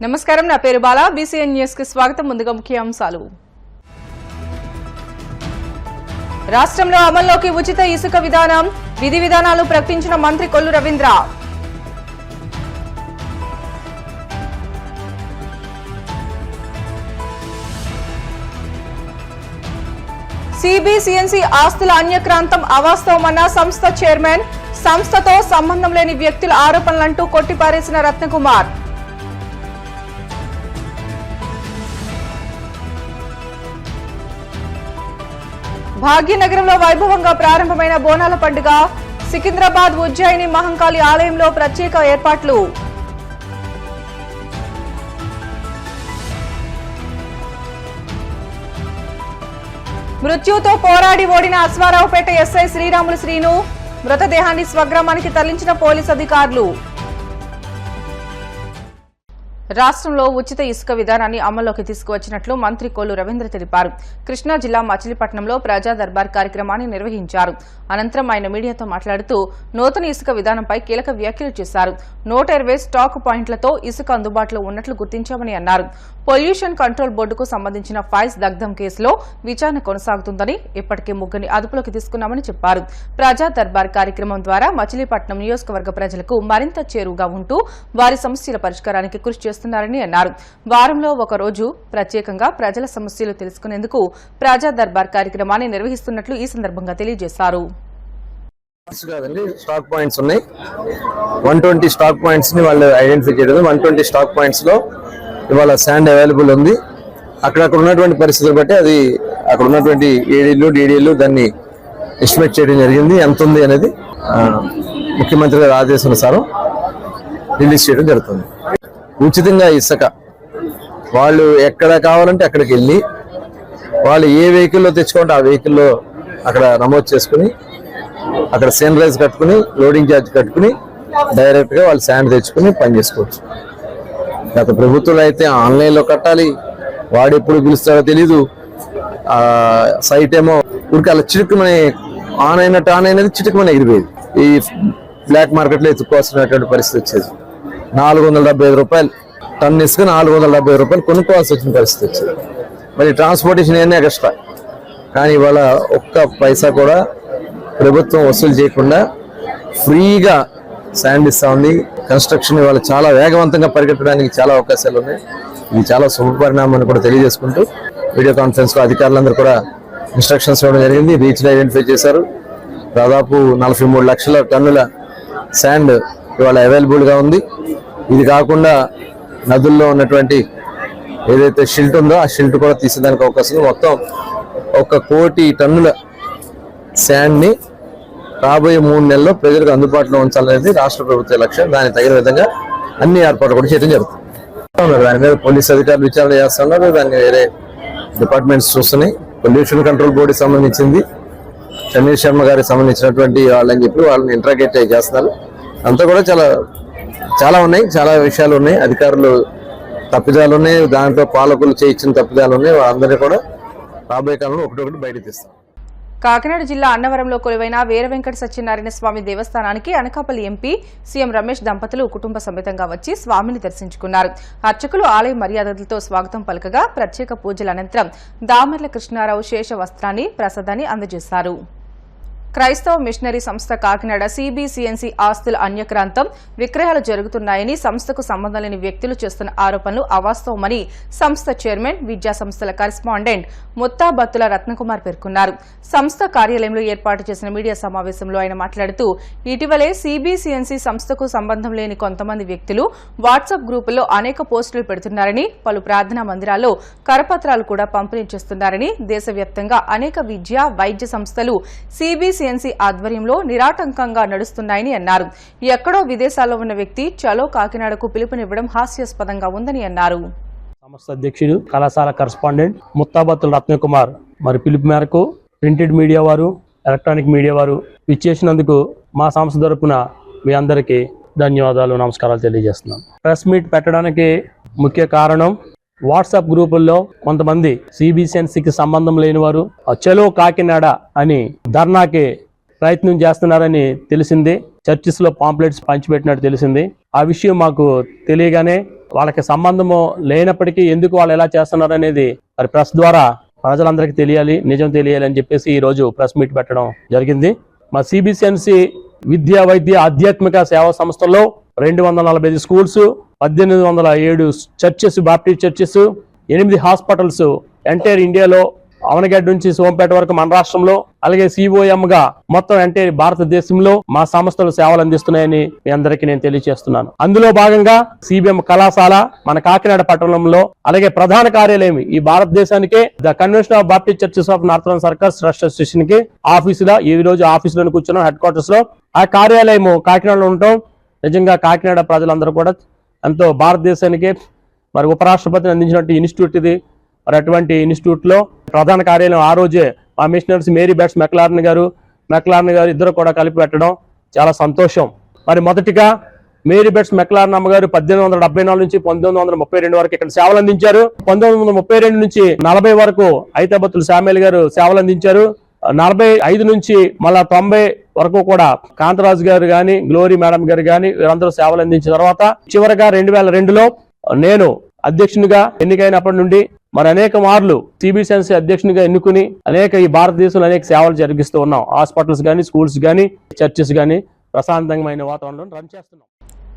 నమస్కారం, నా పేరు బాలా. బీసీఎన్ న్యూస్ కి స్వాగతం. ముందుగా ముఖ్యాంశాలు. రాష్ట్రంలో అమల్లోకి ఉచిత ఇసుక విధానం, విధి విధానాలు ప్రకటించిన మంత్రి కొల్లు రవీంద్ర. సిబిసిఎన్సి ఆస్తుల అన్యక్రాంతం అవాస్తవమన్న సంస్థ చైర్మన్. సంస్థతో సంబంధం లేని వ్యక్తుల ఆరోపణలంటూ కొట్టిపారేసిన రత్నకుమార్. భాగ్యనగరంలో వైభవంగా ప్రారంభమైన బోనాల పండుగ. సికింద్రాబాద్ ఉజ్జయిని మహంకాళి ఆలయంలో ప్రత్యేక ఏర్పాట్లు. మృత్యుతో పోరాడి ఓడిన అశ్వారావుపేట ఎస్ఐ శ్రీరాములు శ్రీను మృతదేహాన్ని స్వగ్రామానికి తరలించిన పోలీసు అధికారులు. రాష్ట్రంలో ఉచిత ఇసుక విధానాన్ని అమల్లోకి తీసుకువచ్చినట్లు మంత్రి కొల్లు రవీంద్ర తెలిపారు. కృష్ణా జిల్లా మచిలీపట్నంలో ప్రజా దర్బార్ కార్యక్రమాన్ని నిర్వహించారు. అనంతరం ఆయన మీడియాతో మాట్లాడుతూ నూతన ఇసుక విధానంపై కీలక వ్యాఖ్యలు చేశారు. 120 స్టాక్ పాయింట్లతో ఇసుక అందుబాటులో ఉన్నట్లు గుర్తించామని అన్నారు. పొల్యూషన్ కంట్రోల్ బోర్డుకు సంబంధించిన ఫైల్స్ దగ్ధం కేసులో విచారణ కొనసాగుతుందని, ఇప్పటికే ముగ్గురిని అదుపులోకి తీసుకున్నామని చెప్పారు. ప్రజా దర్బార్ కార్యక్రమం ద్వారా మచిలీపట్నం నియోజకవర్గ ప్రజలకు మరింత చేరువుగా ఉంటూ వారి సమస్యల పరిష్కారానికి కృషి చేస్తున్నారని అన్నారు. వారంలో ఒక రోజు ప్రత్యేకంగా ప్రజల సమస్యలు తెలుసుకునేందుకు ప్రజా దర్బార్ కార్యక్రమాన్ని నిర్వహిస్తున్నట్లు ఈ సందర్భంగా తెలియజేశారు. స్టాక్ పాయింట్స్ ఉన్నాయి. 120 స్టాక్ పాయింట్స్ ని వాళ్ళు ఐడెంటిఫై చేయడం. 120 స్టాక్ పాయింట్స్ లో ఇవాళ శాండ్ అవైలబుల్ ఉంది. అక్కడక్కడ ఉన్నటువంటి పరిస్థితులు బట్టి అది అక్కడ ఉన్నటువంటి ఏడీలు డీడీలు దాన్ని ఎస్టిమేట్ చేయడం జరిగింది. ఎంత ఉంది అనేది ముఖ్యమంత్రి గారి ఆదేశానుసారం రిలీజ్ చేయడం జరుగుతుంది. ఉచితంగా ఇసుక వాళ్ళు ఎక్కడ కావాలంటే అక్కడికి వెళ్ళి వాళ్ళు ఏ వెహికల్లో తెచ్చుకుంటే ఆ వెహికల్లో అక్కడ నమోదు చేసుకుని అక్కడ సన్రైజ్ కట్టుకుని లోడింగ్ ఛార్జ్ కట్టుకుని డైరెక్ట్ గా వాళ్ళు శాండ్ తెచ్చుకుని పని చేసుకోవచ్చు. గత ప్రభుత్వంలో అయితే ఆన్లైన్ లో కట్టాలి, వాడు ఎప్పుడు పిలుస్తాడో తెలీదు. సైట్ ఏమో ఉడికి అలా చిటుకుమని ఆన్ అయినది చిటుకుమని ఎగిరిపోయేది. ఈ బ్లాక్ మార్కెట్ లో ఎత్తుకోవాల్సినటువంటి పరిస్థితి వచ్చేది. 475 రూపాయలు టన్ ఇసుక 475 రూపాయలు కొనుక్కోవాల్సి వచ్చిన పరిస్థితి వచ్చేది. మరి ట్రాన్స్పోర్టేషన్ ఏమైనా ఎక్స్ట్రా. కానీ ఇవాళ ఒక్క పైసా కూడా ప్రభుత్వం వసూలు చేయకుండా ఫ్రీగా శాండ్ ఇస్తా ఉంది. కన్స్ట్రక్షన్ ఇవాళ చాలా వేగవంతంగా పరిగెత్తడానికి చాలా అవకాశాలు ఉన్నాయి. ఇది చాలా శుభపరిణామం కూడా తెలియజేసుకుంటూ వీడియో కాన్ఫరెన్స్ లో అధికారులందరూ కూడా ఇన్స్ట్రక్షన్స్ ఇవ్వడం జరిగింది. రీచ్ ఐడెంటిఫై చేశారు. దాదాపు 43 లక్షల టన్నుల శాండ్ ఇవాళ అవైలబుల్ గా ఉంది. ఇది కాకుండా నదుల్లో ఉన్నటువంటి ఏదైతే షిల్ట్ ఉందో ఆ షిల్ట్ కూడా తీసేదానికి అవకాశం ఉంది. మొత్తం 1 కోటి టన్నుల శాండ్ ని రాబోయే 3 నెలల్లో ప్రజలకు అందుబాటులో ఉంచాలనేది రాష్ట్ర ప్రభుత్వ లక్ష్యం. దానికి తగిన విధంగా అన్ని ఏర్పాట్లు కూడా చేయడం జరుగుతుంది. దాని మీద పోలీసు అధికారులు విచారణ చేస్తున్నారు. దాన్ని వేరే డిపార్ట్మెంట్స్ చూస్తున్నాయి. పొల్యూషన్ కంట్రోల్ బోర్డుకి సంబంధించింది, సమీర్ శర్మ గారికి సంబంధించినటువంటి వాళ్ళని చెప్పి వాళ్ళని ఇంట్రాగేట్ చేస్తున్నారు. అంతా కూడా చాలా ఉన్నాయి, చాలా విషయాలు ఉన్నాయి. అధికారులు తప్పిదాలు ఉన్నాయి, దాంట్లో పాలకులు చేయించిన తప్పిదాలు ఉన్నాయి. వాళ్ళందరినీ కూడా రాబోయే కాలంలో ఒకటొకటి బయట తీస్తాం. కాకినాడ జిల్లా అన్నవరంలో కొలువైన వీర వెంకట సత్యనారాయణ స్వామి దేవస్థానానికి అనకాపల్లి ఎంపీ సీఎం రమేష్ దంపతులు కుటుంబ సమేతంగా వచ్చి స్వామిని దర్శించుకున్నారు. అర్చకులు ఆలయ మర్యాదలతో స్వాగతం పలకగా ప్రత్యేక పూజల అనంతరం దామర్ల కృష్ణారావు శేష వస్త్రాన్ని ప్రసాదాన్ని అందజేశారు. క్రైస్తవ మిషనరీ సంస్థ కాకినాడ సిబిసిఎన్సి ఆస్తుల అన్యక్రాంతం విక్రయాలు జరుగుతున్నాయని, సంస్థకు సంబంధం లేని వ్యక్తులు చేస్తున్న ఆరోపణలు అవాస్తవమని సంస్థ చైర్మన్, విద్యా సంస్థల కరెస్పాండెంట్ ముత్తాబత్తుల రత్నకుమార్ పేర్కొన్నారు. సంస్థ కార్యాలయంలో ఏర్పాటు చేసిన మీడియా సమావేశంలో ఆయన మాట్లాడుతూ, ఇటీవలే సిబిసిఎన్సి సంస్థకు సంబంధం లేని కొంతమంది వ్యక్తులు వాట్సాప్ గ్రూపుల్లో అనేక పోస్టులు పెడుతున్నారని, పలు ప్రార్థనా మందిరాల్లో కరపత్రాలు కూడా పంపిణీ చేస్తున్నారని, దేశవ్యాప్తంగా అనేక విద్యా వైద్య సంస్థలు సిబిసిఎన్సి ఆధ్వర్యంలో నిరాటంకంగా నడుస్తున్నాయని అన్నారు. ఎక్కడో విదేశాల్లో ఉన్న వ్యక్తి చలో కాకినాడకు పిలుపునివ్వడం హాస్యాస్పదంగా ఉందని అన్నారు. సంస్థ అధ్యక్షుడు, కళాశాల కరెస్పాండెంట్ ముత్తాబత్తుల రత్నకుమార్ మరి పిలుపు మేరకు ప్రింటెడ్ మీడియా వారు, ఎలక్ట్రానిక్ మీడియా వారు విచ్చేసినందుకు మా సంస్థ తరపున మీ అందరికీ ధన్యవాదాలు, నమస్కారాలు తెలియజేస్తున్నాను. ప్రెస్ మీట్ పెట్టడానికి ముఖ్య కారణం వాట్సాప్ గ్రూపుల్లో కొంతమంది సిబిసిఎన్సికి సంబంధం లేని వారు చలో కాకినాడ అని ధర్నాకి ప్రయత్నం చేస్తున్నారని తెలిసింది. చర్చిస్లో పాంప్లెట్స్ పంచిపెట్టినట్టు తెలిసింది. ఆ విషయం మాకు తెలియగానే వాళ్ళకి సంబంధము లేనప్పటికీ ఎందుకు వాళ్ళు ఎలా చేస్తున్నారు అనేది మరి ప్రెస్ ద్వారా ప్రజలందరికీ తెలియాలి, నిజం తెలియాలి అని చెప్పేసి ఈ రోజు ప్రెస్ మీట్ పెట్టడం జరిగింది. మా సిబిసిఎన్సి విద్యా వైద్య ఆధ్యాత్మిక సేవా సంస్థల్లో 245 schools, 1807 churches, Baptist churches, 8 hospitals entire ఇండియాలో అవనగడ్డ నుంచి సోంపేట వరకు మన రాష్ట్రంలో, అలాగే COM గా మొత్తం ఎంటైర్ భారతదేశంలో మా సంస్థలు సేవలు అందిస్తున్నాయని మీ అందరికీ నేను తెలియజేస్తున్నాను. అందులో భాగంగా CBM కళాశాల మన కాకినాడ పట్టణంలో, అలాగే ప్రధాన కార్యాలయం ఈ భారతదేశానికే the convention of Baptist churches of Northern Circars trust association కి ఆఫీసులో ఈ రోజు ఆఫీసులో కూర్చున్నాం, హెడ్ క్వార్టర్స్ లో. ఆ కార్యాలయం కాకినాడలో ఉండటం నిజంగా కాకినాడ ప్రజలందరూ కూడా ఎంతో భారతదేశానికి మరి ఉపరాష్ట్రపతిని అందించినట్టు ఇన్స్టిట్యూట్ ఇది. మరి అటువంటి ఇన్స్టిట్యూట్ లో ప్రధాన కార్యాలయం ఆ రోజే మా మిషనరీస్ మేరీ బెట్స్ మెక్లార్న్ గారు ఇద్దరు కూడా కలిపి పెట్టడం చాలా సంతోషం. మరి మొదటిగా మేరీ బెట్స్ మెక్లార్న్ అమ్మగారు 1874 నుంచి 1932 వరకు ఇక్కడ సేవలు అందించారు. 1932 నుంచి 40 వరకు ఐతాబత్తుల శామ్యుల్ గారు సేవలు అందించారు. 45 నుంచి మళ్ళా 90 వరకు కూడా కాంతరాజు గారు గాని, గ్లోరీ మేడం గారు గాని వీరందరూ సేవలు అందించిన తర్వాత చివరగా 2002లో నేను అధ్యక్షునిగా ఎన్నికైనప్పటి నుండి మరి అనేక మార్లు సిబిసిఎన్సి అధ్యక్షునిగా ఎన్నుకుని ఈ భారతదేశంలో అనేక సేవలు జరిగిస్తూ ఉన్నాం. హాస్పిటల్స్ కానీ, స్కూల్స్ కానీ, చర్చెస్ కానీ ప్రశాంతమైన వాతావరణంలో రన్ చేస్తున్నాం.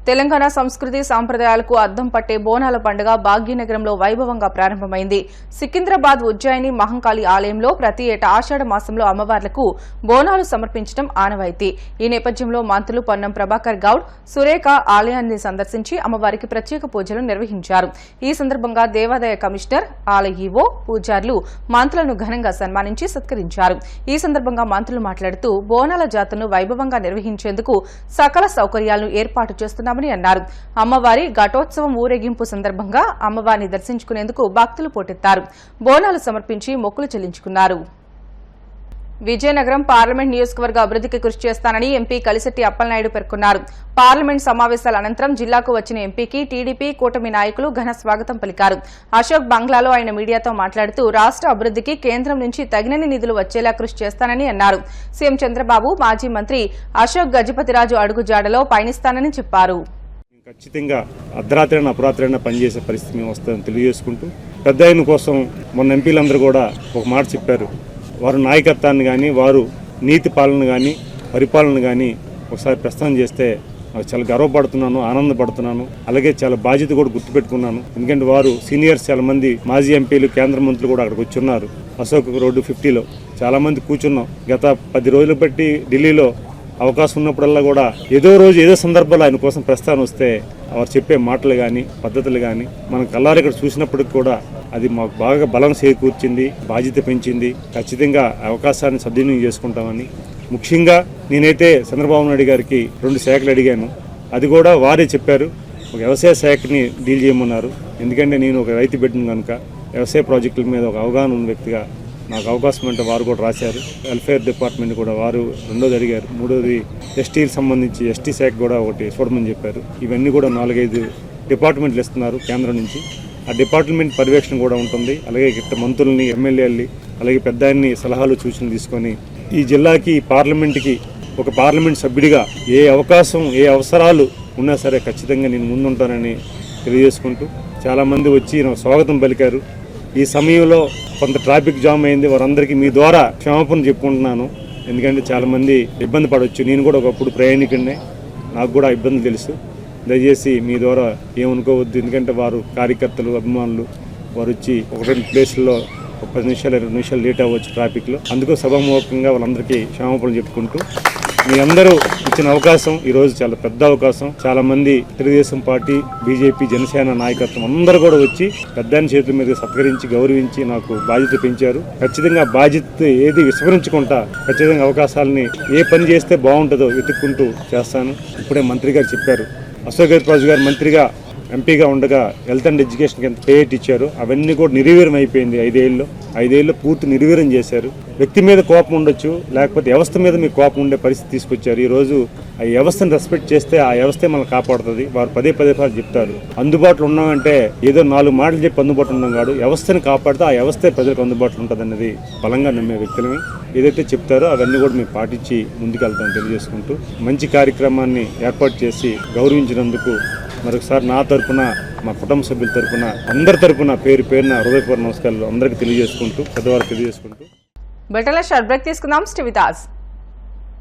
తెలంగాణ సంస్కృతి సాంప్రదాయాలకు అద్దం పట్టే బోనాల పండుగ భాగ్యనగరంలో వైభవంగా ప్రారంభమైంది. సికింద్రాబాద్ ఉజ్జయిని మహంకాళి ఆలయంలో ప్రతి ఏటా ఆషాఢ మాసంలో అమ్మవార్లకు బోనాలు సమర్పించడం ఆనవాయితీ. ఈ నేపథ్యంలో మంత్రులు పొన్నం ప్రభాకర్ గౌడ్, సురేఖ ఆలయాన్ని సందర్శించి అమ్మవారికి ప్రత్యేక పూజలు నిర్వహించారు. ఈ సందర్భంగా దేవాదాయ కమిషనర్, ఆలయ ఈవో, పూజారులు మంత్రులను ఘనంగా సన్మానించి సత్కరించారు. ఈ సందర్భంగా మంత్రులు మాట్లాడుతూ బోనాల జాతరను వైభవంగా నిర్వహించేందుకు సకల సౌకర్యాలను ఏర్పాటు చేస్తున్నారు అన్నారు. అమ్మవారి ఘటోత్సవం ఊరేగింపు సందర్భంగా అమ్మవారిని దర్శించుకునేందుకు భక్తులు పోటెత్తారు. బోనాలు సమర్పించి మొక్కులు చెల్లించుకున్నారు. విజయనగరం పార్లమెంట్ నియోజకవర్గ అభివృద్ధికి కృషి చేస్తానని ఎంపీ కలిశెట్టి అప్పలనాయుడు పేర్కొన్నారు. పార్లమెంట్ సమావేశాల అనంతరం జిల్లాకు వచ్చిన ఎంపీకి టీడీపీ, కూటమి నాయకులు ఘన స్వాగతం పలికారు. అశోక్ బంగ్లాలో ఆయన మీడియాతో మాట్లాడుతూ రాష్ట్ర అభివృద్ధికి కేంద్రం నుంచి తగినన్ని నిధులు వచ్చేలా కృషి చేస్తానని అన్నారు. సీఎం చంద్రబాబు, మాజీ మంత్రి అశోక్ గజపతిరాజు అడుగుజాడలో పయనిస్తానని చెప్పారు. ఖచ్చితంగా అర్ధరాత్రైనా అపరాత్రైనా పనిచేసే పరిస్థితి మేము వస్తుందని తెలియజేసుకుంటూ, పెద్ద ఆయన కోసం మొన్న ఎంపీలందరూ కూడా ఒక మాట చెప్పారు. వారు నాయకత్వాన్ని కానీ, వారు నీతి పాలన కానీ, పరిపాలన కానీ ఒకసారి ప్రస్తావన చేస్తే నాకు చాలా గర్వపడుతున్నాను, ఆనందపడుతున్నాను. అలాగే చాలా బాధ్యత కూడా గుర్తుపెట్టుకున్నాను. ఎందుకంటే వారు సీనియర్స్ చాలా మంది మాజీ ఎంపీలు, కేంద్ర మంత్రులు కూడా అక్కడికి వచ్చి ఉన్నారు. అశోక్ రోడ్డు 50లో చాలామంది కూర్చున్నాం. గత 10 రోజులు బట్టి ఢిల్లీలో అవకాశం ఉన్నప్పుడల్లా కూడా ఏదో రోజు ఏదో సందర్భంలో ఆయన కోసం ప్రస్తావన వస్తే వారు చెప్పే మాటలు కానీ, పద్ధతులు కానీ మనం కళ్ళారు ఇక్కడ చూసినప్పటికి కూడా అది మాకు బాగా బలం చేకూర్చింది, బాధ్యత పెంచింది. ఖచ్చితంగా అవకాశాన్ని సద్వినియోగం చేసుకుంటామని, ముఖ్యంగా నేనైతే చంద్రబాబు నాయుడు గారికి 2 శాఖలు అడిగాను. అది కూడా వారే చెప్పారు, ఒక వ్యవసాయ శాఖని డీల్ చేయమన్నారు. ఎందుకంటే నేను ఒక రైతు బిడ్డను కనుక వ్యవసాయ ప్రాజెక్టుల మీద ఒక అవగాహన ఉన్న వ్యక్తిగా నాకు అవకాశం అంటే వారు కూడా రాశారు. వెల్ఫేర్ డిపార్ట్మెంట్ కూడా వారు 2ది అడిగారు. 3ది ఎస్టీకి సంబంధించి ఎస్టీ శాఖ కూడా ఒకటి చూడమని చెప్పారు. ఇవన్నీ కూడా 4-5 డిపార్ట్మెంట్లు ఇస్తున్నారు కేంద్రం నుంచి. ఆ డిపార్ట్మెంట్ పర్యవేక్షణ కూడా ఉంటుంది. అలాగే ఇట్ట మంత్రుల్ని, ఎమ్మెల్యేలని, అలాగే పెద్దాన్ని సలహాలు, సూచనలు తీసుకొని ఈ జిల్లాకి, పార్లమెంట్కి ఒక పార్లమెంట్ సభ్యుడిగా ఏ అవకాశం, ఏ అవసరాలు ఉన్నా సరే ఖచ్చితంగా నేను ముందుంటానని తెలియజేసుకుంటూ, చాలామంది వచ్చి నాకు స్వాగతం పలికారు. ఈ సమయంలో కొంత ట్రాఫిక్ జామ్ అయింది. వారందరికీ మీ ద్వారా క్షమాపణ చెప్పుకుంటున్నాను. ఎందుకంటే చాలామంది ఇబ్బంది పడవచ్చు. నేను కూడా ఒకప్పుడు ప్రయాణికుడినే, నాకు కూడా ఇబ్బంది తెలుసు. దయచేసి మీ ద్వారా ఏమనుకోవద్దు. ఎందుకంటే వారు కార్యకర్తలు, అభిమానులు వారు వచ్చి 1-2 ప్లేసుల్లో 10 నిమిషాలు 20 నిమిషాలు లేట్ అవ్వచ్చు ట్రాఫిక్లో. అందుకు సభాముఖంగా వాళ్ళందరికీ క్షమాపణలు చెప్పుకుంటూ, మీ అందరూ ఇచ్చిన అవకాశం ఈరోజు చాలా పెద్ద అవకాశం. చాలా మంది తెలుగుదేశం పార్టీ, బీజేపీ, జనసేన నాయకత్వం అందరూ కూడా వచ్చి పెద్దాన్ని చేతుల మీద సత్కరించి, గౌరవించి నాకు బాధ్యత పెంచారు. ఖచ్చితంగా బాధ్యత ఏది విస్మరించుకుంటా ఖచ్చితంగా అవకాశాలని ఏ పని చేస్తే బాగుంటుందో వెతుక్కుంటూ చేస్తాను. ఇప్పుడే మంత్రి గారు చెప్పారు, అశోక్ గజపతిరాజు గారు మంత్రిగా, ఎంపీగా ఉండగా హెల్త్ అండ్ ఎడ్యుకేషన్కి ఎంత పేట్ ఇచ్చారు అవన్నీ కూడా నిర్వీర్యం అయిపోయింది. 5 ఏళ్ళు పూర్తి నిర్వీర్యం చేశారు. వ్యక్తి మీద కోపం ఉండొచ్చు, లేకపోతే వ్యవస్థ మీద మీకు కోపం ఉండే పరిస్థితి తీసుకొచ్చారు. ఈరోజు ఆ వ్యవస్థను రెస్పెక్ట్ చేస్తే ఆ వ్యవస్థే మనల్ని కాపాడుతుంది. వారు పదే చెప్తారు, అందుబాటులో ఉన్నామంటే ఏదో 4 మాటలు చెప్పి అందుబాటులో ఉన్నాం కాదు, వ్యవస్థను కాపాడితే ఆ వ్యవస్థే ప్రజలకు అందుబాటులో ఉంటుంది అన్నది బలంగా నమ్మే వ్యక్తులమే. ఏదైతే చెప్తారో అవన్నీ కూడా మేము పాటించి ముందుకెళ్తామని తెలియజేసుకుంటూ మంచి కార్యక్రమాన్ని ఏర్పాటు చేసి గౌరవించినందుకు మరొకసారి నా తరపున, మా కుటుంబ సభ్యుల తరపున, అందరి తరపున పేరు పేరున హృదయపూర్వక నమస్కారాలు అందరికీ తెలియజేసుకుంటూ పెద్దవారు తెలియజేసుకుంటూ బెటల షార్ట్ బ్రేక్ తీసుకుందాం. Stay with us.